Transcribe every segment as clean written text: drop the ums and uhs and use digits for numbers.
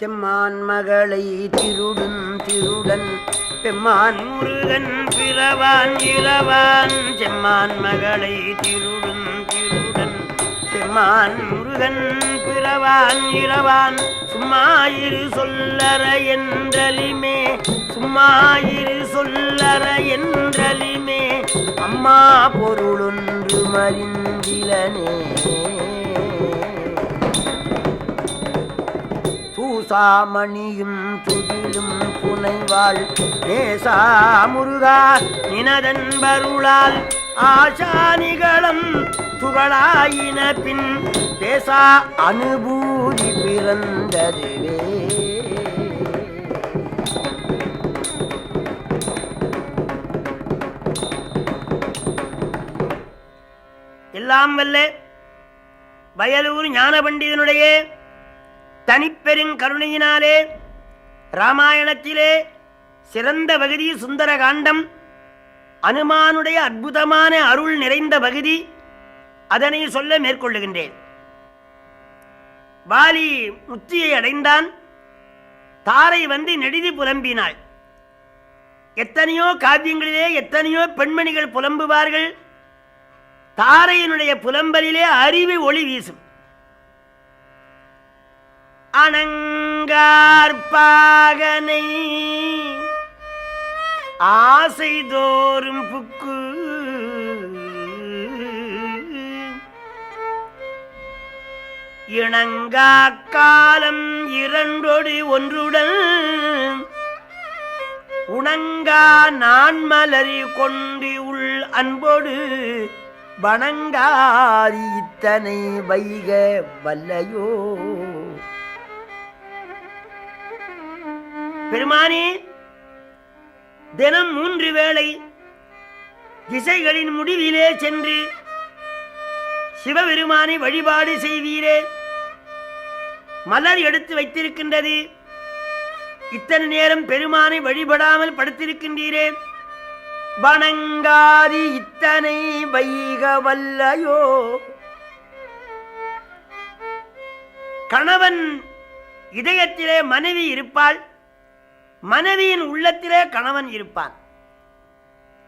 செம்மான் மகளை திருடும் திருடன் பெம்மான் முருகன் பிறவான் இளவான். செம்மான் மகளை திருடும் திருடன் பெம்மான் முருகன் பிறவான் இளவான். சும்மாயிரு சொல்லற என்றலிமே சும்மாயிரு சொல்லற என்றலிமே அம்மா பொருளொன்று மறிந்திலனே. தூசாமணியும் துகிலும் புனைவாள் நேசா முருகா நினதன்பருளால் ஆசானிகளும் துகளாயின பின் பேசா அனுபூதி பிறந்ததுவே. எல்லாம் வல்ல வயலூர் ஞான பண்டிதனுடைய தனிப்பெருங் கருணையினாலே ராமாயணத்திலே சிறந்த பகுதி சுந்தர காண்டம். அனுமானுடைய அற்புதமான அருள் நிறைந்த பகுதி. அதனை சொல்ல மேற்கொள்ளுகின்றேன். வாலி முத்தியை அடைந்தான். தாரை வந்து நெடிது புலம்பினாள். எத்தனையோ காவியங்களிலே எத்தனையோ பெண்மணிகள் புலம்புவார்கள். தாரையினுடைய புலம்பலிலே அறிவு ஒளி வீசும். அணங்கார்பாகனை ஆசை தோறும் புக்கு இணங்கா காலம் இரண்டொடு ஒன்றுடன் உணங்கா நான் மலரி கொண்டு உள் அன்போடு வணங்காரி இத்தனை வைக வல்லையோ. பெருமானே, தினம் 3 வேளை திசைகளின் முடிவிலே சென்று சிவபெருமானை வழிபாடு செய்வீரே. மலர் எடுத்து வைத்திருக்கின்றது. இத்தனை நேரம் பெருமானை வழிபடாமல் படுத்திருக்கின்றீரே. வணங்காதி இத்தனை வைக வல்லையோ. கணவன் இதயத்திலே மனைவி இருப்பாள். மனைவியின் உள்ளத்திலே கணவன் இருப்பான்.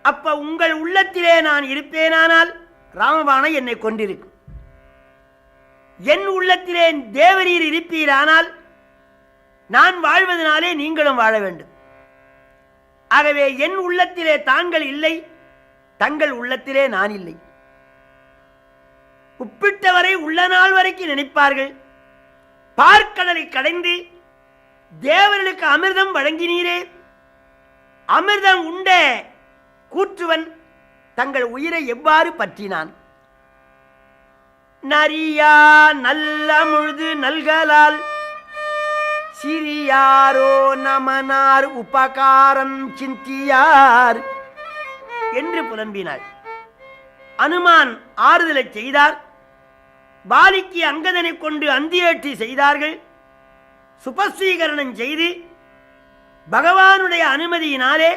அப்ப உங்கள் உள்ளத்திலே நான் இருப்பேனானால் ராமபாணை என்னை கொண்டிருக்கும். என் உள்ளத்திலே தேவரீர் இருப்பீரானால் நான் வாழ்வதனாலே நீங்களும் வாழ வேண்டும். ஆகவே என் உள்ளத்திலே தாங்கள் இல்லை, தங்கள் உள்ளத்திலே நான் இல்லை. உப்பிட்டவரை உள்ள நாள் வரைக்கும் நினைப்பார்கள். பார்க்கடலை கடைந்து தேவர்களுக்கு அமிர்தம் வழங்கினீரே. அமிர்தம் உண்ட கூற்றுவன் தங்கள் உயிரை எவ்வாறு பற்றினான்? நரியா நல்ல முழுது நல்கலால் சிறியாரோ நமனார் உபகாரம் சிந்தியார் என்று புலம்பினாள். அனுமான் ஆறுதலை செய்தார். வாலிக்கு அங்கதனை கொண்டு அந்தியேற்றி செய்தார்கள். சுபஸ்வீகரணம் செய்து பகவானுடைய அனுமதியினாலே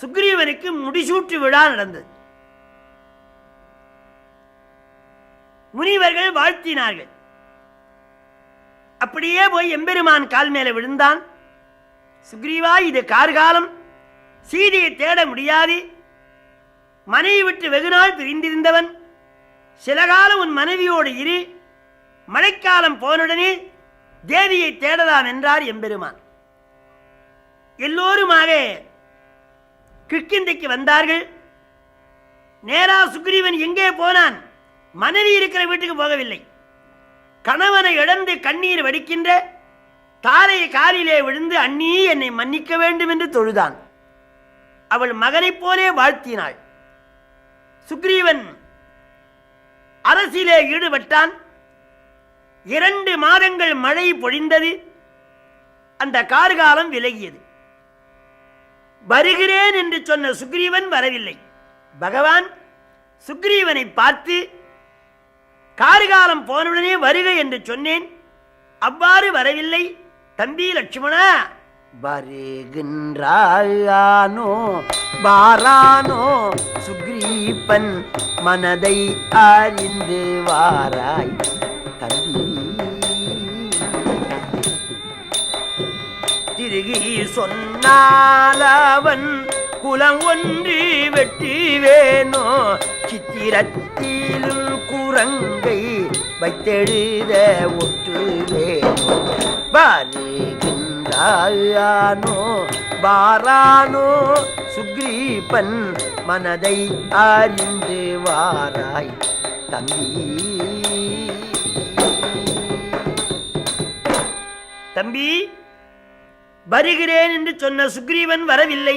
சுக்ரீவனுக்கு முடிசூட்டு விழா நடந்தது. முனிவர்கள் வாழ்த்தினார்கள். அப்படியே போய் எம்பெருமான் கால் மேல விழுந்தான். சுக்ரீவா, இது கார்காலம், சீதையை தேட முடியாது. மனைவி விட்டு வெகுநாள் பிரிந்திருந்தவன், சில காலம் உன் மனைவியோடு இரு, மழைக்காலம் போனுடனே தேவியை தேடலாம் என்றார் எம்பெருமான். எல்லோருமாக கிஷ்கிந்தைக்கு வந்தார்கள். நேரா சுக்ரீவன் எங்கே போனான்? மனைவி இருக்கிற வீட்டுக்கு போகவில்லை. கணவனை இழந்து கண்ணீர் வடிக்கின்ற தாரை காலிலே விழுந்து அண்ணி என்னை மன்னிக்க வேண்டும் என்று தொழுதான். அவள் மகனைப் போலே வாழ்த்தினாள். சுக்ரீவன் அரசிலே ஈடுபட்டான். 2 மாதங்கள் மழை பொழிந்தது. அந்த கார்காலம் விலகியது. வருகிறேன் என்று சொன்ன சுக்ரீவன் வரவில்லை. பகவான் சுக்ரீவனை பார்த்து, கார்காலம் போனுடனே வருக என்று சொன்னேன், அவ்வாறு வரவில்லை. தம்பி லட்சுமணா, வருகின்றானோ வாரானோ சுக்ரீபன் மனதை அறிந்து வாராய் தம்பி. குறுகி சொன்னால் அவன் குலம் ஒன்று வெட்டுவேனோ சித்திரத்திலும் குரங்கை வைத்தெழுத ஒட்டுவேனோ வருகின்றானோ வாரானோ சுக்ரீபன் மனதை அறிந்து வாராய் தம்பி. தம்பி, வருகிறேன் என்று சொன்ன சுக்ரீவன் வரவில்லை.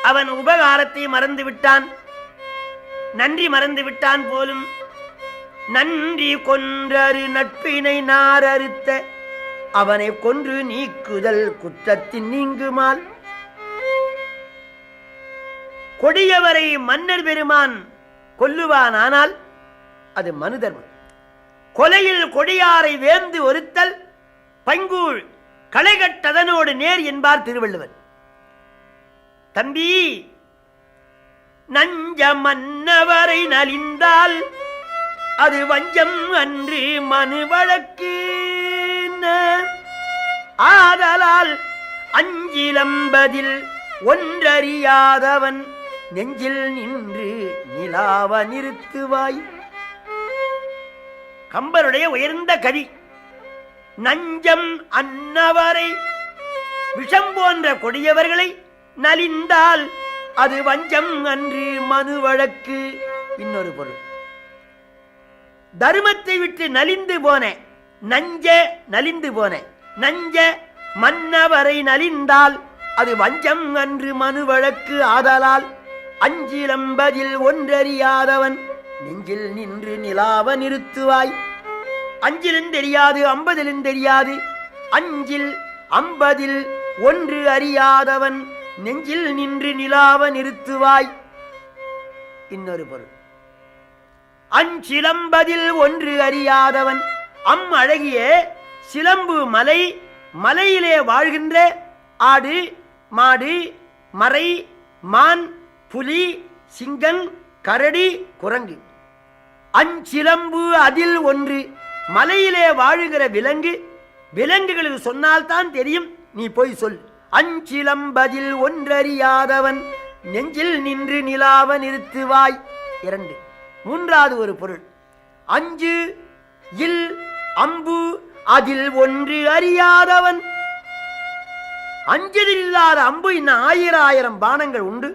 அவன் உபகாரத்தை மறந்து விட்டான், நன்றி மறந்து விட்டான் போலும். நன்றி கொன்றரு நட்பினை நாரறுத்த அவனை கொன்று நீக்குதல் குற்றத்தின் நீங்குமால். கொடியவரை மன்னர் பெருமான் கொல்லுவானால் அது மனு தர்மம். கொலையில் கொடியாரை வேந்து ஒருத்தல் பைங்கூழ் களைகட்டதனோடு நேர் என்பார் திருவள்ளுவர். தம்பி, நஞ்ச மன்னவரை நலிந்தால் அது வஞ்சம் அன்று மனு வழக்கு. ஆதலால் அஞ்சிலம்பதில் ஒன்றறியாதவன் நெஞ்சில் நின்று நிலாவ நிறுத்துவாய். கம்பருடைய உயர்ந்த கவி. நஞ்சம் அன்னவரை, விஷம் போன்ற கொடியவர்களை நலிந்தால் அது வஞ்சம் அன்று மனு வழக்கு. இன்னொரு பொருள், தர்மத்தை விட்டு நலிந்து போன நஞ்ச நலிந்து போன நஞ்ச மன்னவரை நலிந்தால் அது வஞ்சம் அன்று மனு வழக்கு. ஆதலால் அஞ்சிலம்பதில் ஒன்றறியாதவன் நெஞ்சில் நின்று நிலாவ நிறுத்துவாய். அஞ்சிலும் தெரியாது, அம்பதிலும் தெரியாது. அஞ்சில் அம்பதில் ஒன்று அறியாதவன் நெஞ்சில் நின்று நிலாவ நிறுத்துவாய். இன்னொரு பொருள், அஞ்சிலம்பதில் ஒன்று அறியாதவன். அழகிய சிலம்பு மலை, மலையிலே வாழ்கின்ற ஆடு மாடு மறை மான் புலி சிங்கம் கரடி குரங்கு. அஞ்சிலம்பு அதில் ஒன்று, மலையிலே வாழுகிற விலங்கு. விலங்குகளுக்கு சொன்னால்தான் தெரியும், நீ போய் சொல். அஞ்சிலம்பதில் ஒன்றறியாதவன் நெஞ்சில் நின்று நிலாவ நிறுத்துவாய். 2. மூன்றாவது ஒரு பொருள், அஞ்சு இல் அம்பு அதில் ஒன்று அறியாதவன். அஞ்சலில் இல்லாத அம்பு இன்னும் 1000 பானங்கள் உண்டு.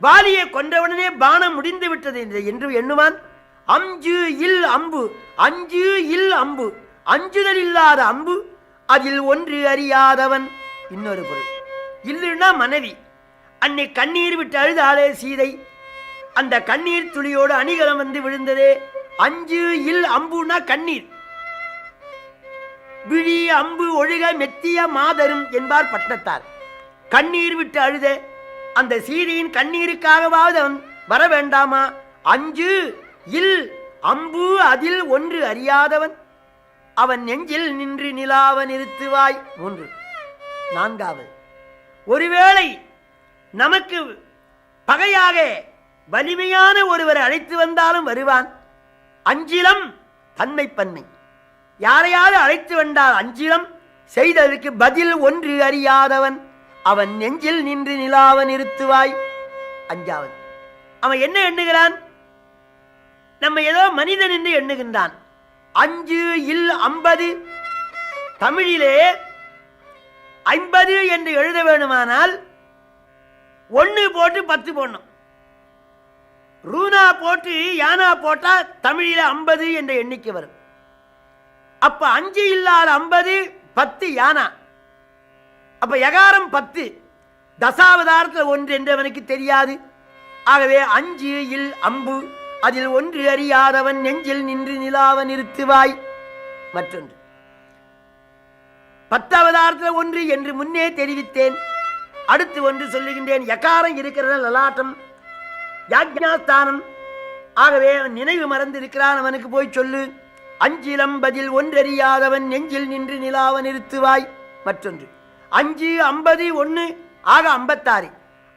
வாலியை கொன்றவுடனே பானம் முடிந்து விட்டது என்று எண்ணுவான். அஞ்சு இல் அம்பு, அஞ்சு இல் அம்பு, அஞ்சுதல் இல்லாத அம்பு அதில் ஒன்று அறியாதவன். இன்னொரு பொருள், இல்லுன்னா மனைவி. அன்னை கண்ணீர் விட்டு அழுதாளே சீதை, அந்த கண்ணீர் துளியோடு அணிகலம் வந்து விழுந்ததே. அஞ்சு இல் அம்புனா கண்ணீர். விழி அம்பு ஒழுக மெத்திய மாதரும் என்பார் பட்டத்தார். கண்ணீர் விட்டு அழுத அந்த சீதையின் கண்ணீருக்காகவாவது அவன் வர வேண்டாமா? அஞ்சு இல் அம்பு அதில் ஒன்று அறியாதவன் அவன் நெஞ்சில் நின்று நிலாவ நிறுத்துவாய். 3. 4வது, ஒருவேளை நமக்கு பகையாக வலிமையான ஒருவரை அழைத்து வந்தாலும் வருவான். அஞ்சிலம் தன்மை பன்மை. யாரையாவது அழைத்து வந்தால் அஞ்சிலம் செய்ததற்கு பதில் ஒன்று அறியாதவன் அவன் நெஞ்சில் நின்று நிலாவ நிறுத்துவாய். 5வது, அவன் என்ன எண்ணுகிறான்? நம்ம ஏதோ மனிதன் என்று எண்ணுகின்றான். அஞ்சு இல் 50, தமிழிலே 50 என்று எழுத வேணுமானால் 1 போட்டு 10 போடணும். ரூனா போட்டு யானா போட்டா தமிழில 50 என்ற எண்ணிக்கை வரும். அப்ப 5 இல்லாத 50, 10 யானா. அப்ப யகாரம் 10, தசாவதாரத்தில் 1 என்று அவனுக்கு தெரியாது. ஆகவே 5 இல் அம்பு அதில் ஒன்று அறியாதவன் நெஞ்சில் நின்று நிலாவ நிறுத்துவாய். மற்றொன்று, 10அவதாரத்தில் 1 என்று முன்னே தெரிவித்தேன். அடுத்து ஒன்று சொல்லுகின்றேன். யகாரம் இருக்கிற லலாட்டம் யாக்ஞாஸ்தானம். ஆகவே அவன் நினைவு மறந்து இருக்கிறான், அவனுக்கு போய் சொல்லு. அஞ்சிலம்பதில் ஒன்றறியாதவன் நெஞ்சில் நின்று நிலாவ நிறுத்துவாய். மற்றொன்று, 5, 50, 1 ஆக 56.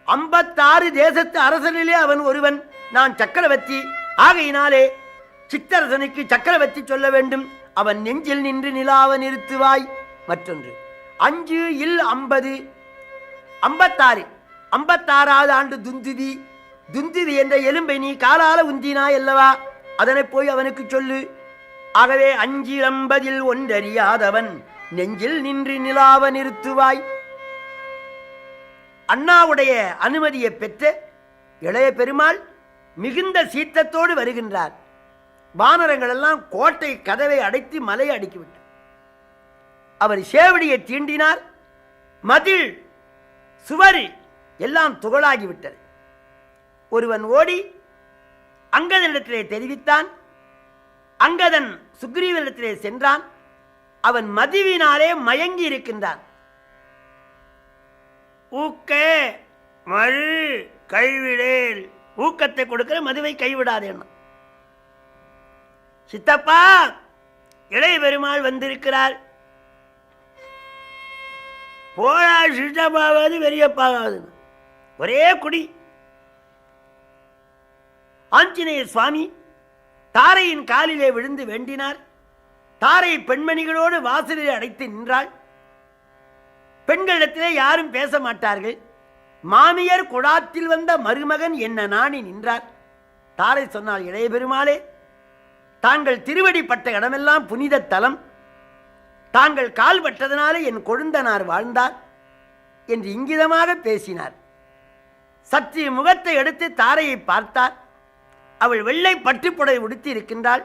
56 தேசத்து அரசனிலே அவன் ஒருவன். நான் சக்கரவர்த்தி, ஆகையினாலே சித்தரசனுக்கு சக்கரவர்த்தி சொல்ல வேண்டும். அவன் நெஞ்சில் நின்று நிலாவ நிறுத்துவாய். மற்றொன்று, 5 இல் 50 56 56வது ஆண்டு துந்துவி. துந்துவி என்ற எலும்பை நீ காலால உந்தினாய் அல்லவா, அதனை போய் அவனுக்கு சொல்லு. ஆகவே 5 50 ஒன்றறியாதவன் நெஞ்சில் நின்று நிலாவ நிறுத்துவாய். அண்ணாவுடைய அனுமதியை பெற்ற இளைய பெருமாள் மிகுந்த சீற்றத்தோடு வருகின்றார். வானரங்கள் எல்லாம் கோட்டை கதவை அடைத்து மலையை அடுக்கிவிட்டார். அவர் சேவடியை தீண்டினார். மதில் சுவர் எல்லாம் துகளாகிவிட்டது. ஒருவன் ஓடி அங்கதனிடத்திலே தெரிவித்தான். அங்கதன் சுக்ரீவனிடத்திலே சென்றான். அவன் மதிவினாலே மயங்கி இருக்கின்றான். ஊக்க மறு கைவிடேல், ஊக்கத்தை கொடுக்கிற மதுவை கைவிடாதே. சித்தப்பா, இளைய பெருமாள் வந்திருக்கிறார். போழா சித்தப்பாவது பெரியப்பாவது ஒரே குடி. ஆஞ்சநேய சுவாமி தாரையின் காலிலே விழுந்து வேண்டினார். தாரை பெண்மணிகளோடு வாசலில் அடைத்து நின்றாள். பெண்களிடத்திலே யாரும் பேச மாட்டார்கள். மாமியர் குடாத்தில் வந்த மருமகன் என்ன நாணி நின்றார். தாரை சொன்னால், இளைய பெருமாளே, தாங்கள் திருவடிப்பட்ட இடமெல்லாம் புனித தலம். தாங்கள் கால் பட்டதனாலே என் கொழுந்தனார் வாழ்ந்தார் என்று இங்கிதமாக பேசினார். சற்று முகத்தை எடுத்து தாரையை பார்த்தார். அவள் வெள்ளை பட்டுப்புடவை உடுத்தி இருக்கின்றாள்.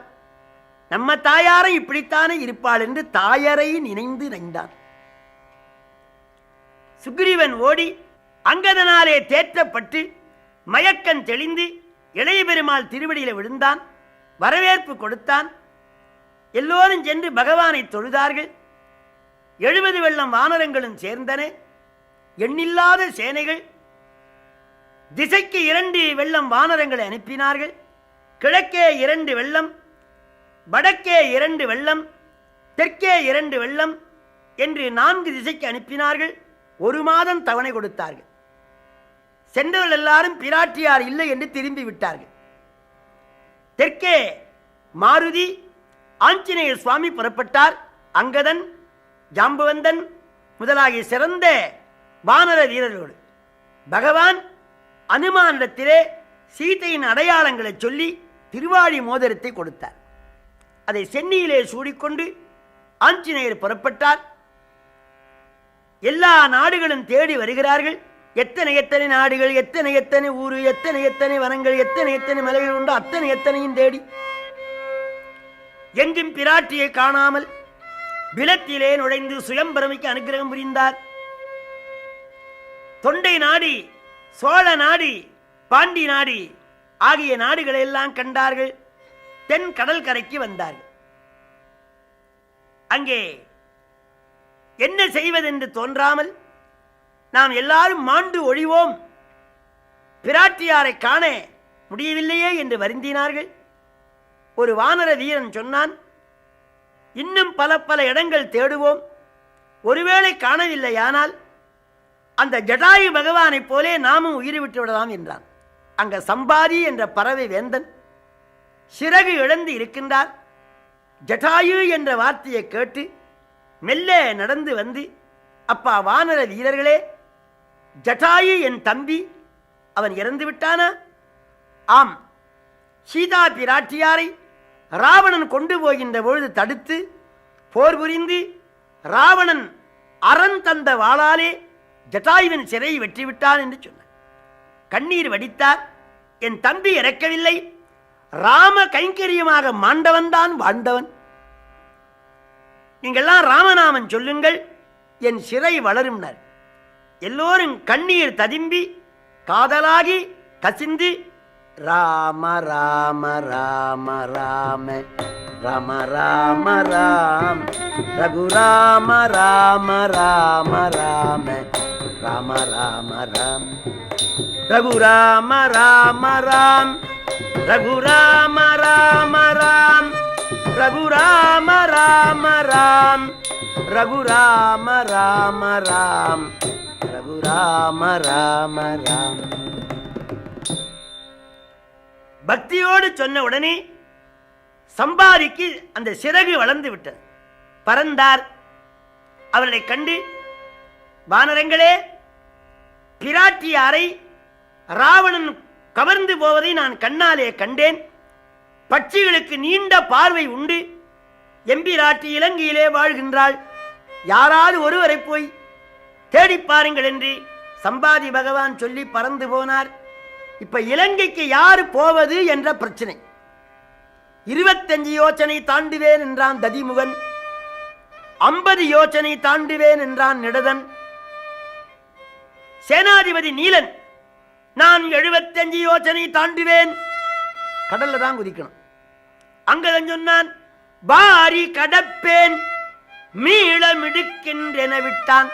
நம்ம தாயாரை இப்படித்தானே இருப்பாள் என்று தாயரை நினைந்து நைந்தான். சுக்ரீவன் ஓடி அங்கதனாலே தேற்றப்பட்டு மயக்கன் தெளிந்து இளைய பெருமாள் திருவடியில விழுந்தான். வரவேற்பு கொடுத்தான். எல்லோரும் சென்று பகவானை தொழுதார்கள். 70 வெள்ளம் வானரங்களும் சேர்ந்தன. எண்ணில்லாத சேனைகள். திசைக்கு 2 வெள்ளம் வானரங்களை அனுப்பினார்கள். கிழக்கே 2 வெள்ளம், வடக்கே 2 வெள்ளம், தெற்கே 2 வெள்ளம் என்று 4 திசைக்கு அனுப்பினார்கள். 1 மாதம் தவணை கொடுத்தார்கள். சென்றவர்கள் எல்லாரும் பிராட்டியார் இல்லை என்று திரும்பி விட்டார்கள். தெற்கே மாருதி ஆஞ்சநேய சுவாமி புறப்பட்டார். அங்கதன், ஜாம்பவந்தன் முதலாகிய சிறந்த வானர வீரர்களோடு பகவான் அனுமானிடத்திலே சீதையின் அடையாளங்களை சொல்லி திருவாழி மோதிரத்தை கொடுத்தார். அதை சென்னியிலே சூடிக்கொண்டு ஆஞ்சநேயர் புறப்பட்டார். எல்லா நாடுகளும் தேடி வருகிறார்கள். எத்தனை நாடுகள், எத்தனை ஊரு, எத்தனை வனங்கள், எத்தனை மலைகள் உண்டு, எத்தனையும் தேடி எங்கும் பிராட்டியை காணாமல் பிலத்திலே நுழைந்து சுயம்பரமைக்கு அனுகிரகம் புரிந்தார். தொண்டை நாடி, சோழ நாடி, பாண்டி நாடி ஆகிய நாடுகளை எல்லாம் கண்டார்கள். தென் கடல் கரைக்கு வந்தார்கள். அங்கே என்ன செய்வதென்று தோன்றாமல் நாம் எல்லாரும் மாண்டு ஒழிவோம், பிராட்டியாரை காண முடியவில்லையே என்று வருந்தினார்கள். ஒரு வானர வீரன் சொன்னான், இன்னும் பல இடங்கள் தேடுவோம், ஒருவேளை காணவில்லையானால் அந்த ஜடாயு பகவானைப் போலே நாமும் உயிரை விட்டு விடலாம் என்றான். அங்க சம்பாதி என்ற பறவை வேந்தன் சிறகு இழந்து இருக்கின்றார். ஜடாயு என்ற வார்த்தையை கேட்டு மெல்ல நடந்து வந்து, அப்பா வானர வீரர்களே, ஜடாயு என் தம்பி, அவன் இறந்து விட்டானா? ஆம், சீதா பிராட்டியாரை ராவணன் கொண்டு போகின்ற பொழுது தடுத்து போர் புரிந்து ராவணன் அரண் தந்த வாளாலே ஜடாயுவின் சிறையை வெற்றிவிட்டான் என்று சொன்னார். கண்ணீர் வடித்தார். என் தம்பி இறக்கவில்லை, ராம கைங்கரியமாக மாண்டவன் தான் வாழ்ந்தவன். நீங்கள்லாம் ராமநாமன் சொல்லுங்கள், என் சிறை வளரும்னர். எல்லோரும் கண்ணீர் ததும்பி காதலாகி கசிந்து ராம ராம ராம ராம ராம ராம ராம் ரகுராம ராம ராம ராம ராம ராம ராம் ரகுராம ராம ராம் ரகுராம ராம ராம் ரகுராம ராம ராம் ரகுராம ராம ராம் ரகுராம ராம ராம். பக்தியோடு சொன்ன உடனே சம்பாதிக்கு அந்த சிறகு வளர்ந்து விட்டது. பறந்தார். அவர்களை கண்டு வானரங்களே, பிராட்டியாரை ராவணன் கவர்ந்து போவதை நான் கண்ணாலே கண்டேன். பட்சிகளுக்கு நீண்ட பார்வை உண்டு. எம்பிராட்டி இலங்கையிலே வாழ்கின்றாள். யாராவது ஒருவரை போய் தேடி பாருங்கள் என்று சம்பாதி பகவான் சொல்லி பறந்து போனார். இப்ப இலங்கைக்கு யாரு போவது என்ற பிரச்சனை. 25 யோசனை தாண்டுவேன் என்றான் ததிமுகன். 50 யோசனை தாண்டுவேன் என்றான் நெடுதன். சேனாதிபதி நீலன் நான் 75 யோசனை தாண்டுவேன். கடல்ல தான் குதிக்கணும். அங்கதான் சொன்னான் பாரி கடப்பேன் மீள மிடுக்கின்றென விட்டான்.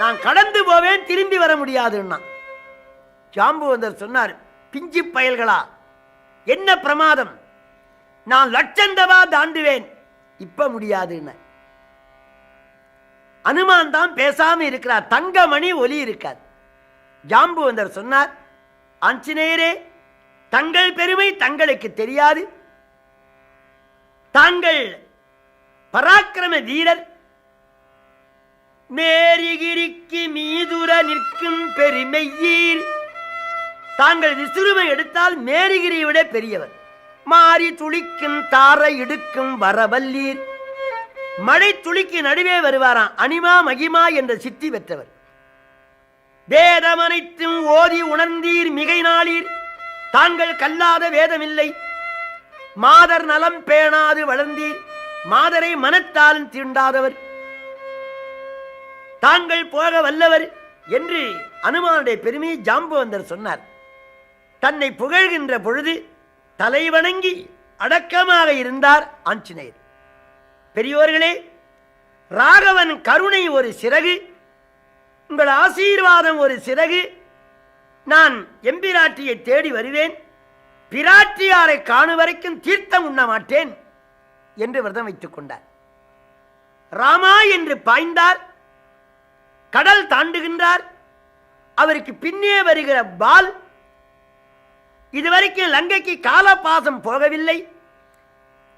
நான் கடந்து போவேன், திரும்பி வர முடியாதுன்னா. ஜாம்புவந்தர் சொன்னார், பிஞ்சு பயல்களா, என்ன பிரமாதம், நான் லட்சந்தவா தாண்டுவேன், இப்ப முடியாதுன்னு. அனுமான் தான் பேசாம இருக்கிறார். தங்கமணி ஒலி இருக்காது. ஜாம்புவந்தர் சொன்னார், ஆஞ்சநேயரே, தங்கள் பெருமை தங்களுக்கு தெரியாது. தாங்கள் பராக்கிரம வீரர். மேரிகிரிக்கு மீதுர நிற்கும் பெருமையீர். தாங்கள் விசுறுமை எடுத்தால் மேரிகிரியை விட பெரியவர். மாறி துளிக்கும் தாரை இடுக்கும் வரவல்லீர். மழை துளிக்கு நடுவே வருவாராம். அனிமா மகிமா என்ற சித்தி பெற்றவர். வேதமனைத்தும் ஓதி உணர்ந்தீர் மிகை நாளீர். தாங்கள் கல்லாத வேதமில்லை. மாதர் நலம் பேணாது வளர்ந்தீர். மாதரை மனத்தாலும் தீண்டாதவர். தாங்கள் போக வல்லவர் என்று அனுமானுடைய பெருமையை ஜாம்புவந்தர் சொன்னார். தன்னை புகழ்கின்ற பொழுது தலைவணங்கி அடக்கமாக இருந்தார் ஆஞ்சநேயர். பெரியோர்களே, ராகவன் கருணை ஒரு சிறகு, உங்கள் ஆசீர்வாதம் ஒரு சிறகு. நான் எம்பிராட்டியை தேடி வருவேன். பிராட்டியாரை காணும் வரைக்கும் தீர்த்தம் உண்ண மாட்டேன் என்று விரதம் வைத்துக் கொண்டார். ராமா என்று பாய்ந்தார். கடல் தாண்டுகின்றார். அவருக்கு பின்னே வருகிற பால். இதுவரைக்கும் லங்கைக்கு காலபாசம் போகவில்லை.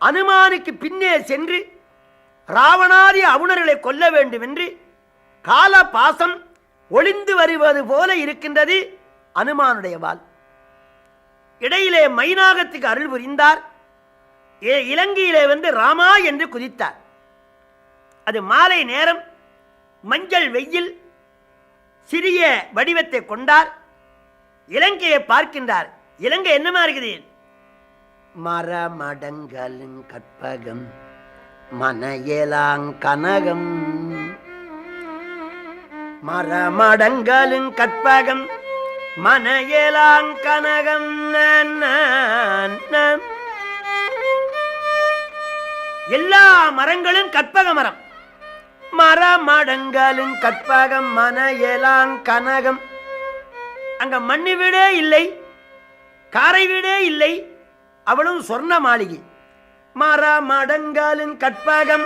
அனுமானுக்கு பின்னே சென்று ராவணாதி அவுணர்களை கொல்ல வேண்டும் என்று காலபாசம் ஒளிந்து வருவது போல இருக்கின்றது அனுமானுடைய வாள். இடையிலே மைனாகத்துக்கு அருள் புரிந்தார். இலங்கையிலே வந்து ராமா என்று குதித்தார். அது மாலை நேரம், மஞ்சள் வெயில், சிறிய வடிவத்தை கொண்டார். இலங்கையை பார்க்கின்றார். இலங்கை என்னமா இருக்குது? மரமடங்கலும் கற்பகம் மனையலாங்கனகம். மரமடங்கலும் கற்பகம் மனையலாங்கனகம். எல்லா மரங்களும் கற்பக மரம். மரமடங்கலும் கற்பகம் மனையலாங்கனகம். அங்க மண்ணு வீடே இல்லை, காரை வீடே இல்லை, அவளும் சொர்ண மாளிகை. மரமடங்கலும் கற்பகம்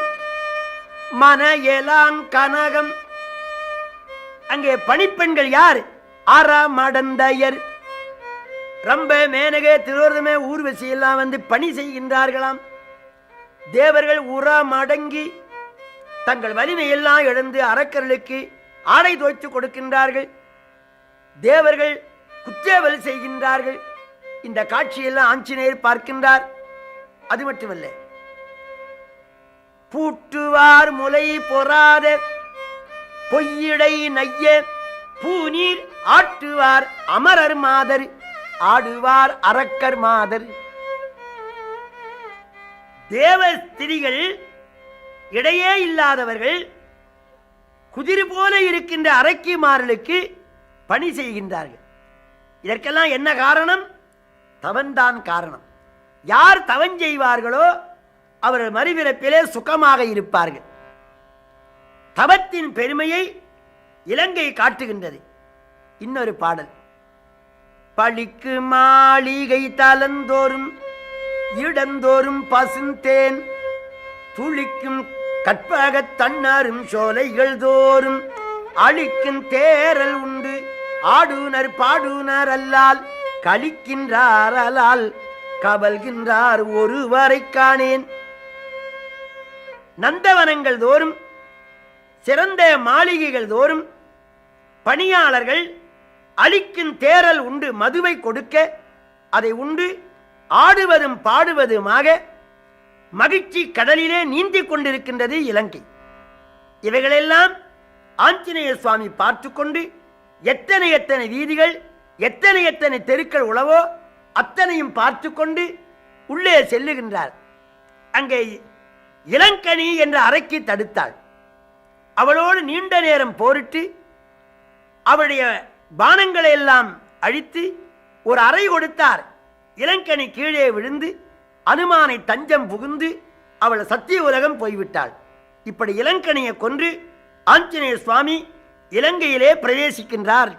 மனையலாங்கனகம். அங்கே பணிப்பெண்கள் யார்? அறமடந்தையர். ரொம்ப மேனகே திருவர்தமே ஊர்வசி எல்லாம் வந்து பணி செய்கின்றார்களாம். தேவர்கள் உரமடங்கி தங்கள் வலிமையெல்லாம் இழந்து அரக்கர்களுக்கு ஆடை தோய்த்து கொடுக்கின்றார்கள். தேவர்கள் குற்றவல் செய்கின்றார்கள். இந்த காட்சியெல்லாம் ஆஞ்சநேயர் பார்க்கின்றார். அது மட்டுமல்ல, பூட்டுவார் முலை பொறாத பொய்யிடை நைய பூநீர் ஆட்டுவார் அமரர் மாதர் ஆடுவார் அரக்கர் மாதர். தேவ ஸ்திரிகள், இடையே இல்லாதவர்கள், குதிரை போல இருக்கின்ற அரக்கிமார்களுக்கு பணி செய்கின்றார்கள். இதற்கெல்லாம் என்ன காரணம்? தவன்தான் காரணம். யார் தவன் செய்வார்களோ அவர்கள் மறுபிறப்பிலே சுகமாக இருப்பார்கள். தவத்தின் பெருமையை இலங்கை காட்டுகின்றது. இன்னொரு பாடல். பழிக்கு மாளிகை தலந்தோறும் இடந்தோறும் பசுந்தேன் துளிக்கும் கற்பகத் தன்னாரும் சோலைகள் தோறும் அழிக்கும் தேரல் உண்டு ஆடுனர் பாடுனர் அல்லால் கழிக்கின்றார் அலால் கவல்கின்றார் ஒருவரை காணேன். நந்தவனங்கள் தோறும், சிறந்த மாளிகைகள் தோறும் பணியாளர்கள் அளிக்கும் தேரல் உண்டு மதுவை கொடுக்க அதை உண்டு ஆடுவதும் பாடுவதுமாக மகிழ்ச்சி கடலிலே நீந்தி கொண்டிருக்கின்றது இலங்கை. இவைகளெல்லாம் ஆஞ்சநேய சுவாமி பார்த்து கொண்டு எத்தனை எத்தனை வீதிகள் எத்தனை எத்தனை தெருக்கள் உளவோ அத்தனையும் பார்த்து கொண்டு உள்ளே செல்லுகின்றார். அங்கே இளங்கனி என்ற அறைக்கு தடுத்தாள். அவளோடு நீண்ட நேரம் போரிட்டு அவளுடைய பானங்களை எல்லாம் அழித்து ஒரு அறை கொடுத்தார். இளங்கனி கீழே விழுந்து அனுமானை தஞ்சம் புகுந்து அவள் சத்திய உலகம் போய்விட்டாள். இப்படி இளங்கனியை கொன்று ஆஞ்சநேய சுவாமி இலங்கையிலே பிரவேசிக்கின்றார்.